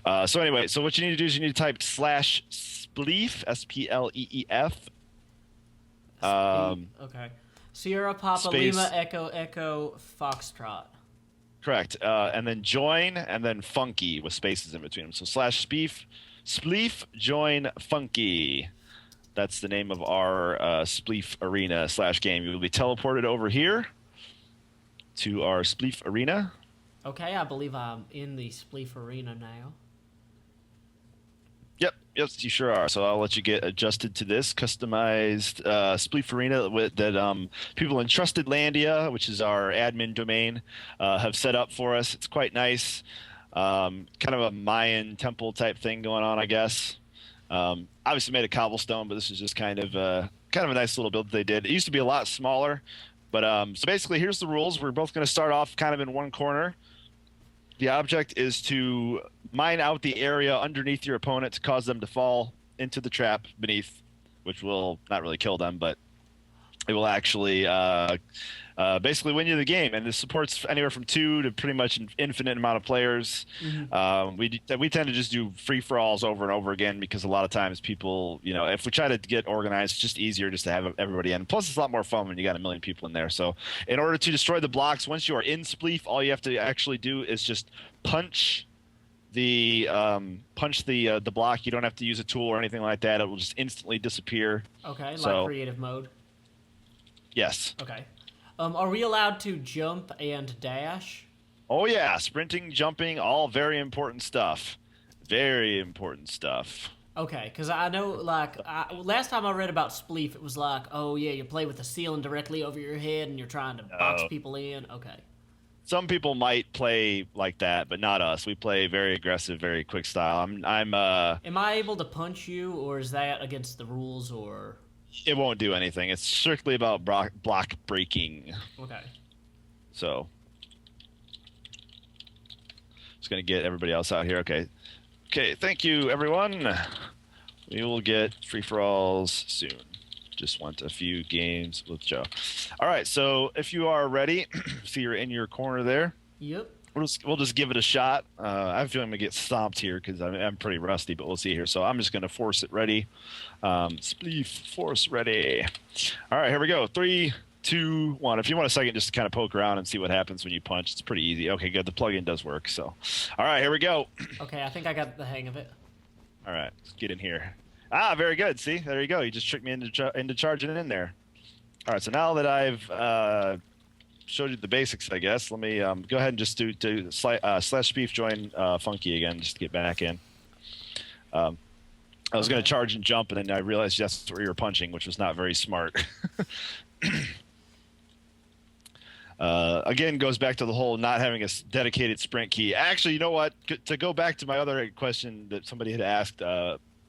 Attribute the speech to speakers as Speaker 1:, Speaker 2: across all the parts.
Speaker 1: So anyway, so what you need to do is you need to type slash spleef, S-P-L-E-E-F.
Speaker 2: Okay. Sierra Papa
Speaker 1: Space.
Speaker 2: Lima Echo Echo Foxtrot.
Speaker 1: Correct. And then join, and then funky with spaces in between them. So slash spleef join funky. That's the name of our Spleef arena / game. You will be teleported over here to our Spleef arena.
Speaker 2: Okay, I believe I'm in the Spleef arena now.
Speaker 1: Yep, yes, you sure are. So I'll let you get adjusted to this customized Spleef arena that people in Trustedlandia, which is our admin domain, have set up for us. It's quite nice. Kind of a Mayan temple type thing going on, I guess. Obviously made of cobblestone, but this is just kind of a nice little build that they did. It used to be a lot smaller, but so basically here's the rules. We're both going to start off kind of in one corner. The object is to mine out the area underneath your opponent to cause them to fall into the trap beneath, which will not really kill them, but it will actually basically win you the game. And this supports anywhere from 2 to pretty much an infinite amount of players.
Speaker 2: Mm-hmm.
Speaker 1: We tend to just do free-for-alls over and over again because a lot of times people, if we try to get organized, it's just easier just to have everybody in. Plus, it's a lot more fun when you got a million people in there. So in order to destroy the blocks, once you are in Spleef, all you have to actually do is just punch the block. You don't have to use a tool or anything like that. It will just instantly disappear.
Speaker 2: Okay, like creative mode.
Speaker 1: Yes.
Speaker 2: Okay. Are we allowed to jump and dash?
Speaker 1: Oh yeah, sprinting, jumping, all very important stuff. Very important stuff.
Speaker 2: Okay, because I know, last time I read about Spleef, it was like, oh yeah, you play with the ceiling directly over your head and you're trying to box people in. Okay.
Speaker 1: Some people might play like that, but not us. We play very aggressive, very quick style. Am
Speaker 2: I able to punch you, or is that against the rules, or?
Speaker 1: It won't do anything. It's strictly about block breaking.
Speaker 2: Okay.
Speaker 1: So, just gonna get everybody else out here. Okay. Okay. Thank you, everyone. We will get free-for-alls soon. Just want a few games with Joe. All right. So, if you are ready, see you're in your corner there.
Speaker 2: Yep.
Speaker 1: We'll just give it a shot. I have a feeling I'm going to get stomped here because I'm pretty rusty, but we'll see here. So I'm just going to force it ready. Spleef, force ready. All right, here we go. 3, 2, 1. If you want a second just to kind of poke around and see what happens when you punch, it's pretty easy. Okay, good. The plugin does work. So, all right, here we go.
Speaker 2: Okay, I think I got the hang of it.
Speaker 1: All right, let's get in here. Ah, very good. See, there you go. You just tricked me into charging it in there. All right, so now that I've showed you the basics, I guess. Let me go ahead and just do slash spleef join funky again, just to get back in. I was going to charge and jump, and then I realized that's where you were punching, which was not very smart. Again, goes back to the whole not having a dedicated sprint key. Actually, you know what? To go back to my other question that somebody had asked,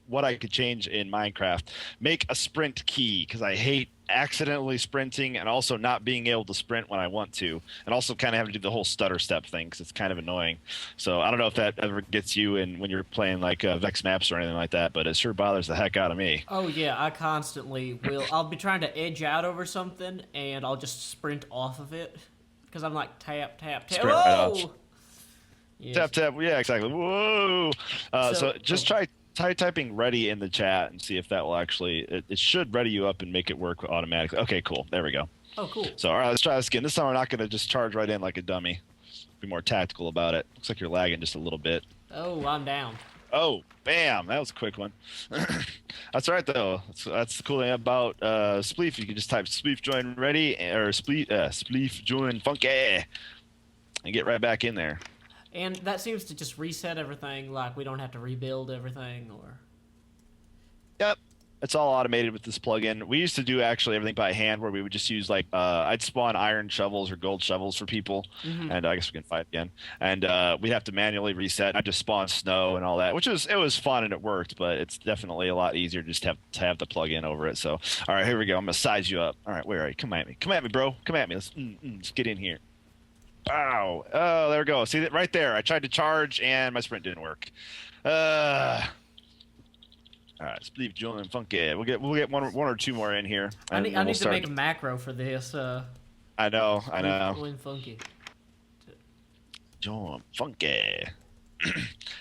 Speaker 1: what I could change in Minecraft, make a sprint key, because I hate accidentally sprinting and also not being able to sprint when I want to, and also kind of having to do the whole stutter step thing because it's kind of annoying. So I don't know if that ever gets you in when you're playing like Vex maps or anything like that, but it sure bothers the heck out of me.
Speaker 2: Oh yeah, I constantly will. I'll be trying to edge out over something and I'll just sprint off of it because I'm like tap tap tap.
Speaker 1: Sprint
Speaker 2: Whoa!
Speaker 1: right yes. Tap tap. Yeah, exactly. Whoa. So just try typing ready in the chat and see if that will actually, it should ready you up and make it work automatically. Okay, cool. There we go.
Speaker 2: Oh, cool.
Speaker 1: So, all right, let's try this again. This time we're not going to just charge right in like a dummy. Be more tactical about it. Looks like you're lagging just a little bit.
Speaker 2: Oh, I'm down.
Speaker 1: Oh, bam. That was a quick one. That's all right, though. That's the cool thing about Spleef. You can just type Spleef join ready or Spleef join funky and get right back in there.
Speaker 2: And that seems to just reset everything, like we don't have to rebuild everything, or...
Speaker 1: Yep. It's all automated with this plugin. We used to do actually everything by hand where we would just use like, I'd spawn iron shovels or gold shovels for people, and I guess we can fight again. And we'd have to manually reset. I'd just spawn snow and all that, which it was fun and it worked, but it's definitely a lot easier just to have the plugin over it. So, all right, here we go. I'm going to size you up. All right, where are you? Come at me. Come at me, bro. Come at me. Let's get in here. Wow. Oh, there we go. See that right there. I tried to charge and my sprint didn't work. All right, Spleef, join and funky. We'll get one or two more in here.
Speaker 2: I need to make a macro for this.
Speaker 1: I know.
Speaker 2: Join funky.
Speaker 1: Join funky.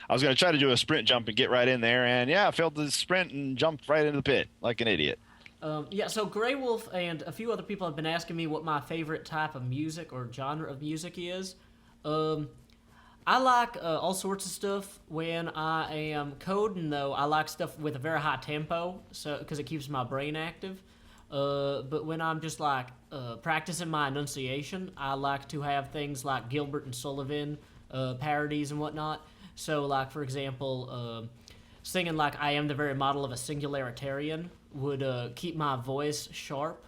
Speaker 1: I was going to try to do a sprint jump and get right in there, and yeah, I failed the sprint and jumped right into the pit like an idiot.
Speaker 2: Yeah, so Grey Wolf and a few other people have been asking me what my favorite type of music or genre of music is. Um, I like all sorts of stuff. When I am coding, though, I like stuff with a very high tempo, so because it keeps my brain active. But when I'm just like practicing my enunciation, I like to have things like Gilbert and Sullivan parodies and whatnot. So, like for example, singing like "I am the very model of a singularitarian" would keep my voice sharp,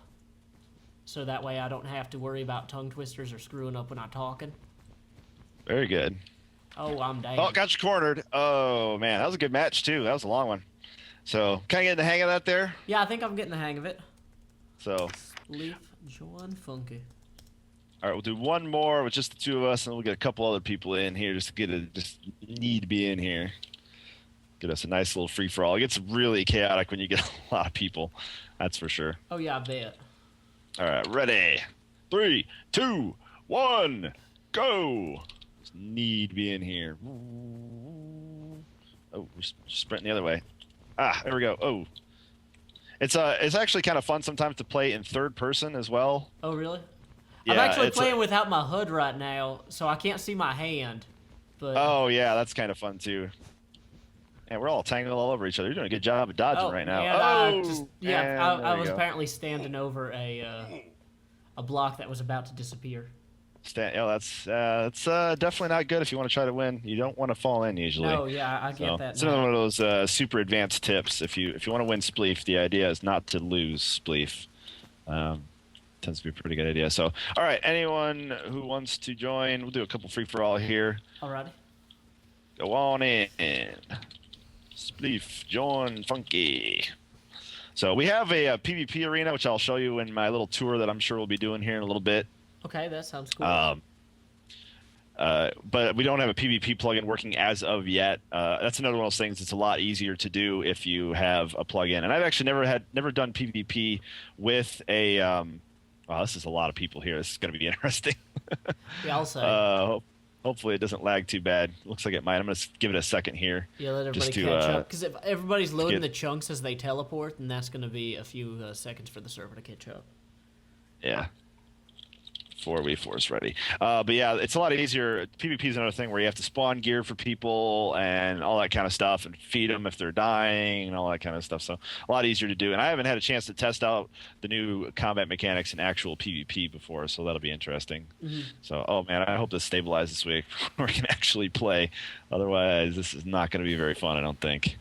Speaker 2: so that way I don't have to worry about tongue twisters or screwing up when I'm talking.
Speaker 1: Very good.
Speaker 2: Oh, I'm down.
Speaker 1: Oh, got you cornered. Oh man, that was a good match too. That was a long one. So kind of getting the hang of that there.
Speaker 2: Yeah, I think I'm getting the hang of it.
Speaker 1: So
Speaker 2: Leaf, John, Funky.
Speaker 1: all right, we'll do one more with just the two of us, and we'll get a couple other people in here just to just need to be in here. Get us a nice little free for all. It gets really chaotic when you get a lot of people. That's for sure.
Speaker 2: Oh yeah, I bet.
Speaker 1: All right, ready? 3, 2, 1, go! Just need to be in here. Oh, we're sprinting the other way. Ah, there we go. Oh, it's actually kind of fun sometimes to play in third person as well.
Speaker 2: Oh really?
Speaker 1: Yeah,
Speaker 2: I'm actually playing without my HUD right now, so I can't see my hand. But
Speaker 1: oh yeah, that's kind of fun too. And we're all tangled all over each other. You're doing a good job of dodging right now.
Speaker 2: I was apparently standing over a block that was about to disappear.
Speaker 1: Yeah, that's definitely not good if you want to try to win. You don't want to fall in usually.
Speaker 2: No, yeah, I get that.
Speaker 1: It's another one of those super advanced tips. If you want to win Spleef, the idea is not to lose Spleef. Tends to be a pretty good idea. So, all right, anyone who wants to join, we'll do a couple free for all here.
Speaker 2: Alrighty.
Speaker 1: Go on in. Spleef, join Funky. So we have a PvP arena, which I'll show you in my little tour that I'm sure we'll be doing here in a little bit.
Speaker 2: Okay, that sounds cool.
Speaker 1: But we don't have a PvP plugin working as of yet. That's another one of those things. It's a lot easier to do if you have a plugin. And I've actually never done PvP with a. Wow, this is a lot of people here. This is going to be interesting.
Speaker 2: Yeah, I'll say.
Speaker 1: Hopefully it doesn't lag too bad. Looks like it might. I'm going to give it a second here.
Speaker 2: Yeah, let everybody catch up. Because if everybody's loading the chunks as they teleport, then that's going to be a few seconds for the server to catch up.
Speaker 1: Yeah. 4v4's ready. But yeah, it's a lot easier. PvP is another thing where you have to spawn gear for people and all that kind of stuff and feed them if they're dying and all that kind of stuff. So a lot easier to do. And I haven't had a chance to test out the new combat mechanics in actual PvP before, so that'll be interesting. Mm-hmm. So, oh man, I hope this stabilizes this week where we can actually play. Otherwise, this is not going to be very fun, I don't think.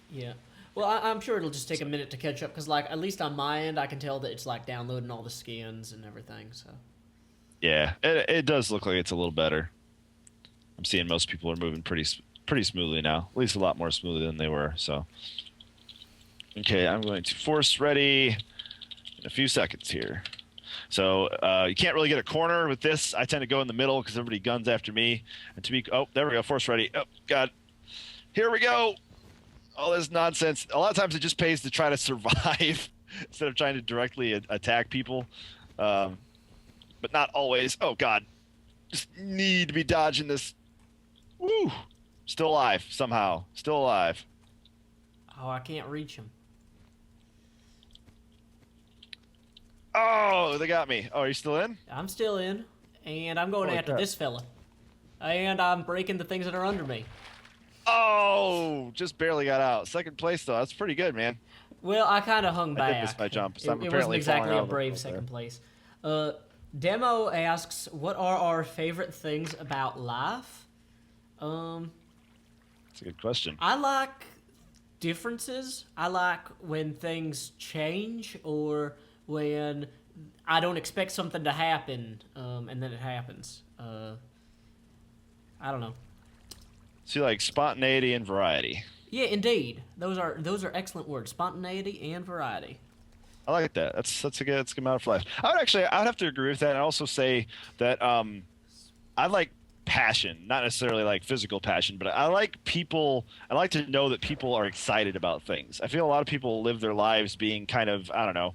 Speaker 2: Yeah. Well, I'm sure it'll just take a minute to catch up because, like, at least on my end, I can tell that it's, like, downloading all the skins and everything, so...
Speaker 1: Yeah, it does look like it's a little better. I'm seeing most people are moving pretty smoothly now, at least a lot more smoothly than they were. So, okay, I'm going to force ready in a few seconds here. So you can't really get a corner with this. I tend to go in the middle because everybody guns after me. And to be there we go, force ready. Oh God, here we go. All this nonsense. A lot of times it just pays to try to survive instead of trying to directly attack people. But not always. Oh, God. Just need to be dodging this. Woo! Still alive, somehow. Still alive.
Speaker 2: Oh, I can't reach him.
Speaker 1: Oh, they got me. Oh, are you still in?
Speaker 2: I'm still in. And I'm going after this fella. And I'm breaking the things that are under me.
Speaker 1: Oh, just barely got out. Second place, though. That's pretty good, man.
Speaker 2: Well, I kind of hung back.
Speaker 1: I did miss my jump. So
Speaker 2: it wasn't exactly a brave second place. Demo asks, what are our favorite things about life?
Speaker 1: That's a good question.
Speaker 2: I like differences. I like when things change or when I don't expect something to happen and then it happens. I don't know.
Speaker 1: So you like spontaneity and variety.
Speaker 2: Yeah, indeed. Those are excellent words. Spontaneity and variety.
Speaker 1: I like that. That's a good amount of life. I would have to agree with that, and also say that I like passion, not necessarily like physical passion, but I like people. I like to know that people are excited about things. I feel a lot of people live their lives being kind of, I don't know,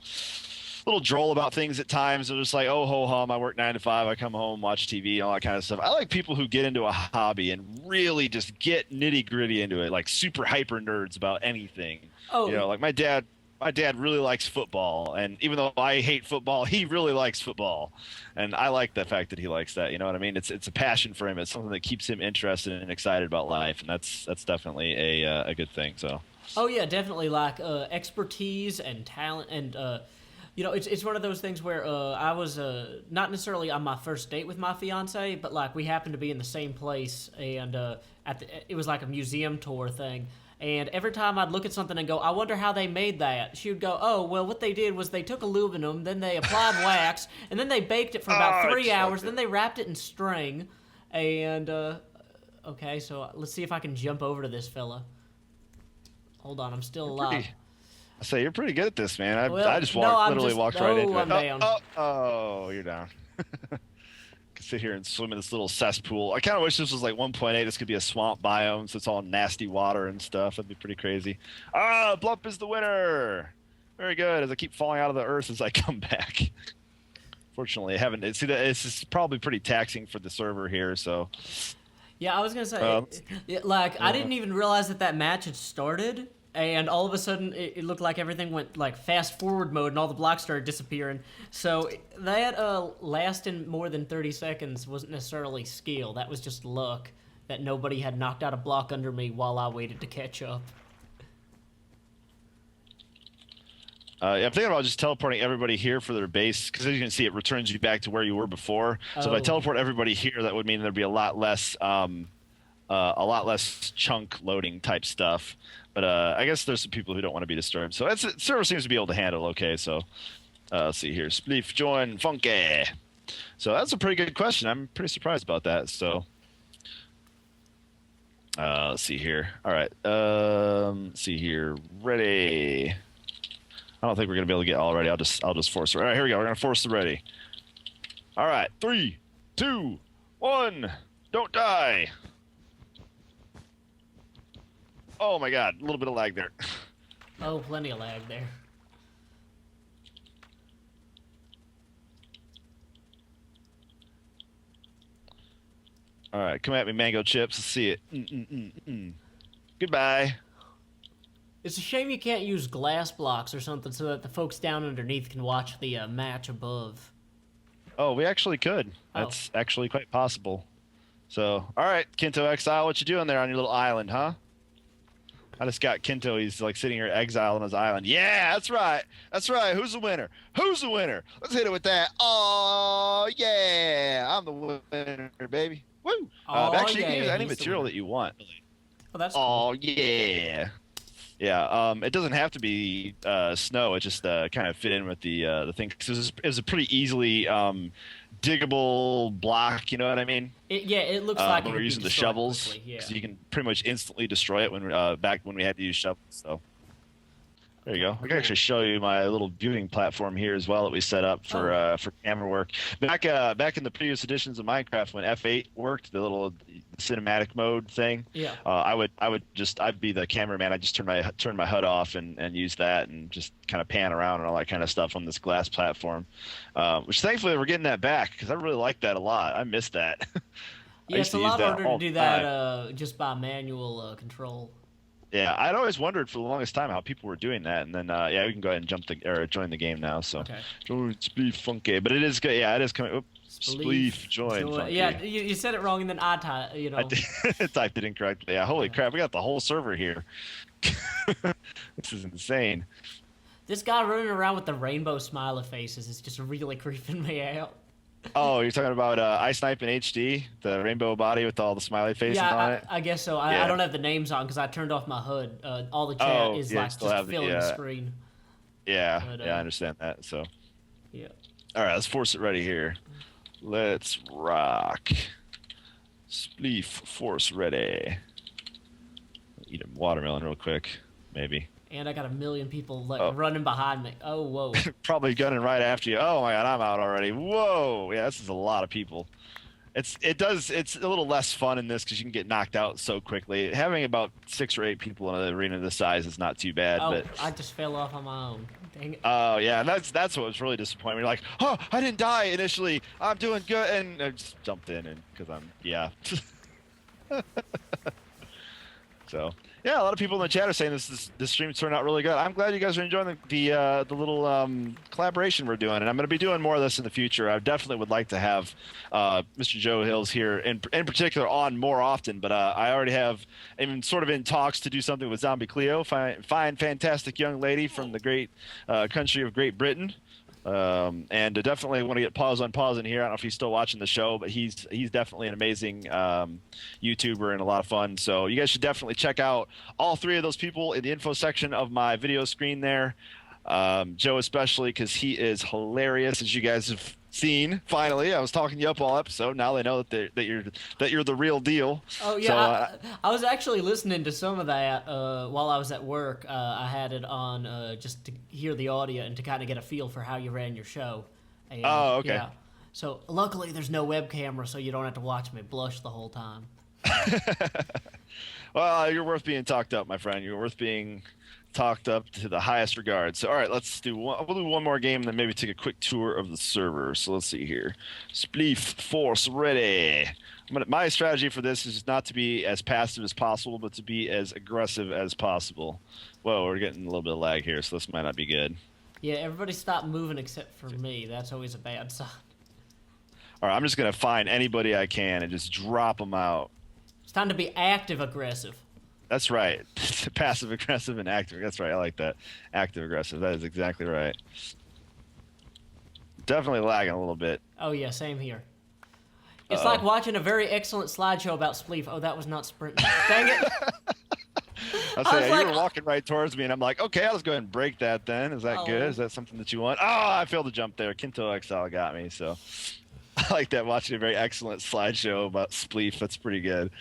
Speaker 1: little droll about things at times. They're just like, oh ho hum, I work 9 to 5, I come home, watch TV, all that kind of stuff. I like people who get into a hobby and really just get nitty gritty into it, like super hyper nerds about anything.
Speaker 2: Oh,
Speaker 1: Like my dad. My dad really likes football, and even though I hate football, he really likes football, and I like the fact that he likes that. You know what I mean? It's a passion for him. It's something that keeps him interested and excited about life, and that's definitely a good thing. So.
Speaker 2: oh yeah, definitely like expertise and talent, and it's one of those things where I was not necessarily on my first date with my fiance, but like we happened to be in the same place, and it was like a museum tour thing. And every time I'd look at something and go, I wonder how they made that, she would go, oh, well, what they did was they took aluminum, then they applied wax, and then they baked it for about 3 hours, then they wrapped it in string. And, okay, so let's see if I can jump over to this fella. Hold on, I'm still alive.
Speaker 1: I say you're pretty good at this, man.
Speaker 2: Well,
Speaker 1: I just walked right into
Speaker 2: I'm
Speaker 1: it.
Speaker 2: down.
Speaker 1: Oh, you're down. Could sit here and swim in this little cesspool. I kind of wish this was like 1.8. This could be a swamp biome, so it's all nasty water and stuff. That'd be pretty crazy. Ah, Blump is the winner. Very good. As I keep falling out of the earth as I come back. Fortunately, I haven't. See, this is probably pretty taxing for the server here. So.
Speaker 2: Yeah, I was gonna say, I didn't even realize that match had started, and all of a sudden it looked like everything went like fast forward mode, and all the blocks started disappearing. So that lasting more than 30 seconds wasn't necessarily skill. That was just luck that nobody had knocked out a block under me while I waited to catch up.
Speaker 1: I'm thinking about just teleporting everybody here for their base, because as you can see, it returns you back to where you were before. So if I teleport everybody here, that would mean there'd be a lot less chunk loading type stuff. But I guess there's some people who don't want to be disturbed. So server seems to be able to handle okay. So let's see here. Spleef, join, funky. So that's a pretty good question. I'm pretty surprised about that. So let's see here. All right. Let's see here. Ready. I don't think we're gonna be able to get all ready. I'll just force it. All right, here we go. We're gonna force the ready. All right, 3, 2, 1. Don't die. Oh my God, a little bit of lag there.
Speaker 2: Oh, plenty of lag there.
Speaker 1: All right, come at me, mango chips. Let's see it. Goodbye.
Speaker 2: It's a shame you can't use glass blocks or something so that the folks down underneath can watch the match above.
Speaker 1: Oh, we actually could. That's actually quite possible. So, all right, Kinto Exile, what you doing there on your little island, huh? I just got Kinto. He's like sitting here exiled on his island. Yeah, that's right. That's right. Who's the winner? Who's the winner? Let's hit it with that. Oh, yeah. I'm the winner, baby. Woo. Actually, you can use any material that you want.
Speaker 2: Oh, that's
Speaker 1: cool.
Speaker 2: Oh,
Speaker 1: yeah. Yeah, it doesn't have to be snow. It just kind of fit in with the thing. Cause it was a pretty easily diggable block. You know what I mean?
Speaker 2: It looks like
Speaker 1: when we're using the shovels, because you can pretty much instantly destroy it when back when we had to use shovels. So there you go. I can actually show you my little viewing platform here as well that we set up for camera work. Back in the previous editions of Minecraft, when F8 worked, the little cinematic mode thing.
Speaker 2: Yeah.
Speaker 1: I'd be the cameraman. I just turn my HUD off and use that and just kind of pan around and all that kind of stuff on this glass platform. Which thankfully we're getting that back, because I really like that a lot. I miss that.
Speaker 2: Yeah, it's a lot harder to do that just by manual control.
Speaker 1: Yeah, I'd always wondered for the longest time how people were doing that, and then we can go ahead and join the game now. So join Spleef funky, but it is good. Yeah, it is coming. Oops, Spleef join. Funky.
Speaker 2: Yeah, you said it wrong, and then I typed
Speaker 1: typed it incorrectly. Yeah, holy crap, we got the whole server here. This is insane.
Speaker 2: This guy running around with the rainbow smiley faces is just really creeping me out.
Speaker 1: Oh, you're talking about Ice Snipe in HD, the rainbow body with all the smiley faces on it?
Speaker 2: I guess so. I don't have the names on because I turned off my HUD. All the chat is like just filling the screen.
Speaker 1: Yeah, I understand that. So,
Speaker 2: yeah.
Speaker 1: All right, let's force it ready here. Let's rock. Spleef, force ready. Eat a watermelon real quick, maybe.
Speaker 2: And I got a million people running behind me. Oh, whoa.
Speaker 1: Probably gunning right after you. Oh, my God, I'm out already. Whoa. Yeah, this is a lot of people. It's a little less fun in this because you can get knocked out so quickly. Having about 6 or 8 people in an arena this size is not too bad.
Speaker 2: Oh,
Speaker 1: But
Speaker 2: I just fell off on my own. Dang it.
Speaker 1: oh yeah, and that's what was really disappointing. You're like, oh, I didn't die initially. I'm doing good, and I just jumped in, and because I'm yeah. So yeah, a lot of people in the chat are saying this stream turned out really good. I'm glad you guys are enjoying the little collaboration we're doing, and I'm going to be doing more of this in the future. I definitely would like to have Mr. Joe Hills here in particular on more often, but I already have even sort of in talks to do something with Zombie Cleo, fine fantastic young lady from the great country of Great Britain. And definitely want to get pause in here. I don't know if he's still watching the show, but he's definitely an amazing YouTuber and a lot of fun. So you guys should definitely check out all 3 of those people in the info section of my video screen there. Joe especially, because he is hilarious, as you guys have seen. Finally, I was talking you up all episode. Now they know that you're the real deal.
Speaker 2: Oh yeah, so, I was actually listening to some of that while I was at work. I had it on just to hear the audio and to kind of get a feel for how you ran your show. And,
Speaker 1: oh, okay.
Speaker 2: Yeah. So luckily there's no web camera, so you don't have to watch me blush the whole time.
Speaker 1: Well, you're worth being talked up, my friend. You're worth being talked up to the highest regard. So all right, we'll do one more game and then maybe take a quick tour of the server. So let's see here. Spleef force ready. My strategy for this is not to be as passive as possible, but to be as aggressive as possible. Whoa, we're getting a little bit of lag here, so this might not be good.
Speaker 2: Yeah, everybody stop moving except for me. That's always a bad sign.
Speaker 1: All right, I'm just gonna find anybody I can and just drop them out.
Speaker 2: It's time to be active aggressive.
Speaker 1: That's right. Passive aggressive and active. That's right. I like that. Active aggressive. That is exactly right. Definitely lagging a little bit.
Speaker 2: Oh yeah, same here. It's like watching a very excellent slideshow about Spleef. Oh, that was not sprinting. Dang it.
Speaker 1: I say, you were walking right towards me, and I'm like, okay, I'll just go ahead and break that then. Is that good? Is that something that you want? Oh, I failed to jump there. Kinto XL got me, so I like that, watching a very excellent slideshow about Spleef. That's pretty good.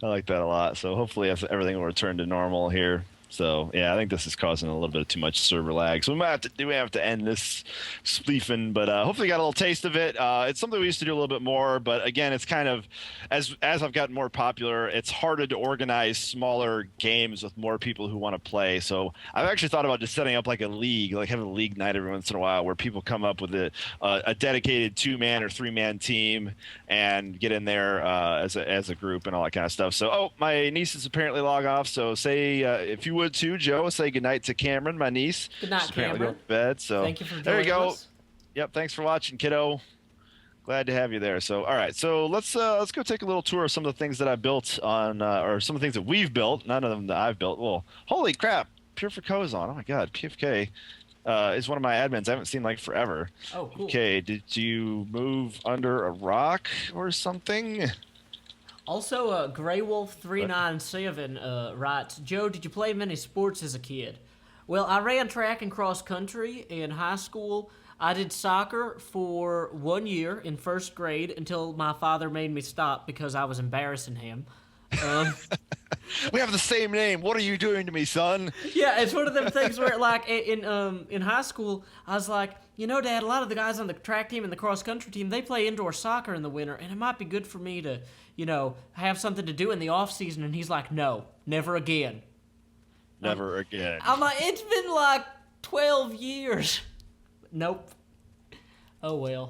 Speaker 1: I like that a lot. So hopefully everything will return to normal here. So yeah, I think this is causing a little bit of too much server lag. So we might have to end this spleefing, but hopefully you got a little taste of it. It's something we used to do a little bit more, but again, it's kind of as I've gotten more popular, it's harder to organize smaller games with more people who want to play. So I've actually thought about just setting up like a league, like having a league night every once in a while where people come up with a dedicated 2-man or 3-man team and get in there as a group and all that kind of stuff. So my niece is apparently log off. So say if you would too, Joe, say goodnight to Cameron, my niece.
Speaker 2: Good night, Cameron. Going
Speaker 1: to bed. So
Speaker 2: thank you for joining
Speaker 1: there you go.
Speaker 2: us.
Speaker 1: Yep, thanks for watching, kiddo. Glad to have you there. So all right, so let's go take a little tour of some of the things that I built on, or some of the things that we've built. None of them that I've built. Well, holy crap, PFK is on. Oh my God, PFK is one of my admins I haven't seen like forever.
Speaker 2: Oh, cool.
Speaker 1: Okay, did you move under a rock or something?
Speaker 2: Also, GrayWolf397 writes, Joe, did you play many sports as a kid? Well, I ran track and cross country in high school. I did soccer for 1 year in first grade until my father made me stop because I was embarrassing him.
Speaker 1: We have the same name. What are you doing to me, son?
Speaker 2: Yeah, it's one of them things where, like, in high school, I was like, you know, Dad, a lot of the guys on the track team and the cross country team, they play indoor soccer in the winter, and it might be good for me to, you know, have something to do in the off season. And he's like, no, never again.
Speaker 1: Never again.
Speaker 2: I'm like, it's been like 12 years. Nope. Oh well.